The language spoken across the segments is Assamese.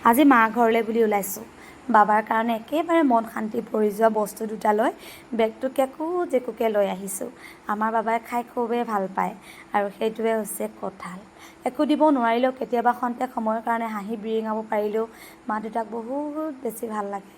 আজি মা ঘৰলৈ বুলি ওলাইছোঁ। বাবাৰ কাৰণে একেবাৰে মন শান্তি পৰি যোৱা বস্তু দুটা লৈ বেগটোকে জেকুকে লৈ আহিছোঁ। আমাৰ বাবাই খাই খুবেই ভাল পায় আৰু সেইটোৱে হৈছে কঁঠাল। একো দিব নোৱাৰিলেও কেতিয়াবা খন্তেক সময়ৰ কাৰণে হাঁহি বিৰিঙাব পাৰিলেও মা দেউতাক বহুত বেছি ভাল লাগে।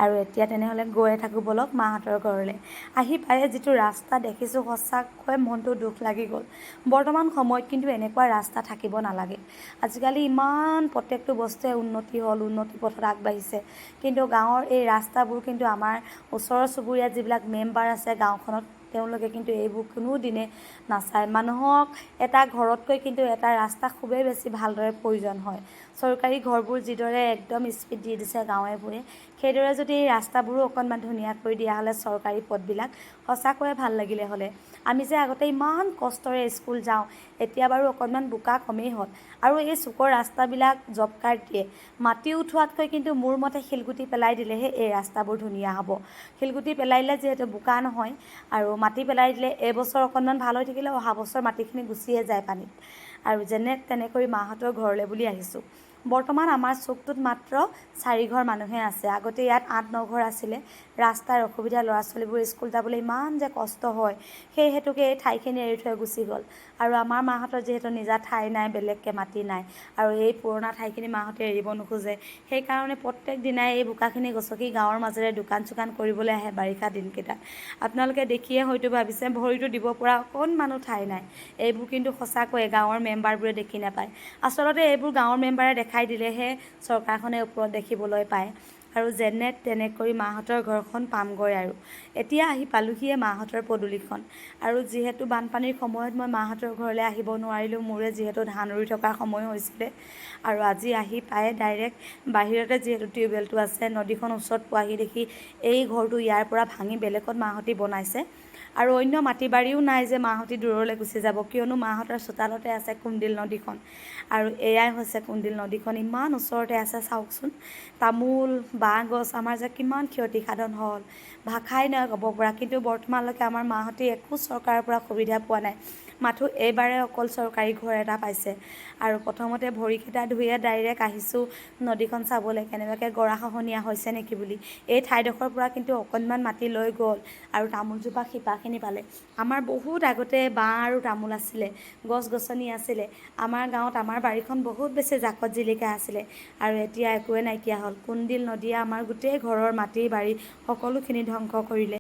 আৰু এতিয়া তেনেহ'লে গৈয়ে থাকোঁ ব'লক মাহঁতৰ ঘৰলৈ। আহি পায়ে যিটো ৰাস্তা দেখিছোঁ সঁচাকৈ মনটো দুখ লাগি গ'ল। বৰ্তমান সময়ত কিন্তু এনেকুৱা ৰাস্তা থাকিব নালাগে। আজিকালি ইমান প্ৰত্যেকটো বস্তুৱে উন্নতি হ'ল, উন্নতি পথত আগবাঢ়িছে, কিন্তু গাঁৱৰ এই ৰাস্তাবোৰ কিন্তু আমাৰ ওচৰৰ চুবুৰীয়া যিবিলাক মেম্বাৰ আছে গাঁওখনত তেওঁলোকে কিন্তু এইবোৰ কোনো দিনে নাচায়। মানুহক এটা ঘৰতকৈ কিন্তু এটা ৰাস্তা খুবেই বেছি ভালদৰে প্ৰয়োজন হয়। চৰকাৰী ঘৰবোৰ যিদৰে একদম স্পীড দি দিছে গাঁৱে ভূঞে, সেইদৰে যদি এই ৰাস্তাবোৰো অকণমান ধুনীয়া কৰি দিয়া হ'লে চৰকাৰী পথবিলাক সঁচাকৈয়ে ভাল লাগিলে হ'লে। আমি যে আগতে ইমান কষ্টৰে স্কুল যাওঁ, এতিয়া বাৰু অকণমান বোকা কমেই হ'ল। আৰু এই চুকৰ ৰাস্তাবিলাক জব কাৰ্ড দিয়ে। মাটি উঠোৱাতকৈ কিন্তু মোৰ মতে শিলগুটি পেলাই দিলেহে এই ৰাস্তাবোৰ ধুনীয়া হ'ব। শিলগুটি পেলাই দিলে যিহেতু বোকা নহয়, আৰু মাটি পেলাই দিলে এইবছৰ অকণমান ভাল হৈ থাকিলে অহা বছৰ মাটিখিনি গুচিয়ে যায় পানীত। আৰু যেনে তেনেকৈ মাহঁতৰ ঘৰলৈ বুলি আহিছোঁ। বৰ্তমান আমাৰ চুকটোত মাত্ৰ 4 ঘৰ মানুহে আছে। আগতে ইয়াত 8-9 ঘৰ আছিলে। ৰাস্তাৰ অসুবিধা, ল'ৰা ছোৱালীবোৰ স্কুল যাবলৈ ইমান যে কষ্ট হয়, সেই হেতুকে এই ঠাইখিনি এৰি থৈ গুচি গ'ল। আৰু আমাৰ মাহঁতৰ যিহেতু নিজা ঠাই নাই, বেলেগকৈ মাটি নাই, আৰু এই পুৰণা ঠাইখিনি মাহঁতে এৰিব নোখোজে। সেইকাৰণে প্ৰত্যেক দিনাই এই বোকাখিনি গছকি গাঁৱৰ মাজেৰে দোকান চোকান কৰিবলৈ আহে বাৰিষা দিনকেইটাত। আপোনালোকে দেখিয়ে হয়তো ভাবিছে ভৰিটো দিব পৰা অকণমানো ঠাই নাই। এইবোৰ কিন্তু সঁচাকৈয়ে গাঁৱৰ মেম্বাৰবোৰে দেখি নাপায়। আচলতে এইবোৰ গাঁৱৰ মেম্বাৰে দেখাই দিলেহে চৰকাৰখনে ওপৰত দেখিবলৈ পায়। আৰু যেনে তেনে কৰি মাহঁতৰ ঘৰখন পামগৈ আৰু। এতিয়া আহি পালোহিয়ে মাহঁতৰ পদূলিখন। আৰু যিহেতু বানপানীৰ সময়ত মই মাহঁতৰ ঘৰলৈ আহিব নোৱাৰিলোঁ, মোৰে যিহেতু ধান ৰুই থকাৰ সময় হৈছিলে, আৰু আজি আহি পায়ে ডাইৰেক্ট বাহিৰতে যিহেতু টিউবৱেলটো আছে, নদীখন ওচৰত পোৱাহি দেখি এই ঘৰটো ইয়াৰ পৰা ভাঙি বেলেগত মাহঁতি বনাইছে। আৰু অন্য মাটি বাৰীও নাই যে মাহঁতি দূৰলৈ গুচি যাব, কিয়নো মাহঁতৰ চোতালতে আছে কুন্দিল নদীখন। আৰু এয়াই হৈছে কুন্দিল নদীখন, ইমান ওচৰতে আছে চাওকচোন। তামোল, বাঁহ গছ আমাৰ যে কিমান ক্ষতিসাধন হ'ল, ভাষাই নাই ক'ব পৰা। কিন্তু বৰ্তমানলৈকে আমাৰ মাহঁতে একো চৰকাৰৰ পৰা সুবিধা পোৱা নাই। মাথো এইবাৰে অকল চৰকাৰী ঘৰ এটা পাইছে। আৰু প্ৰথমতে ভৰিকেইটা ধুয়ে ডাইৰেক্ট আহিছোঁ নদীখন চাবলৈ, কেনেবাকৈ গৰাখহনীয়া হৈছে নেকি বুলি। এই ঠাইডোখৰৰ পৰা কিন্তু অকণমান মাটি লৈ গ'ল আৰু তামোলজোপা শিপাখিনি পালে। আমাৰ বহুত আগতে বাঁহ আৰু তামোল আছিলে, গছ গছনি আছিলে। আমাৰ গাঁৱত আমাৰ বাৰীখন বহুত বেছি জাকত জিলিকা আছিলে। আৰু এতিয়া একোৱে নাইকিয়া হ'ল। কুন্দিল নদীয়ে আমাৰ গোটেই ঘৰৰ মাটি বাৰী সকলোখিনি ধ্বংস কৰিলে।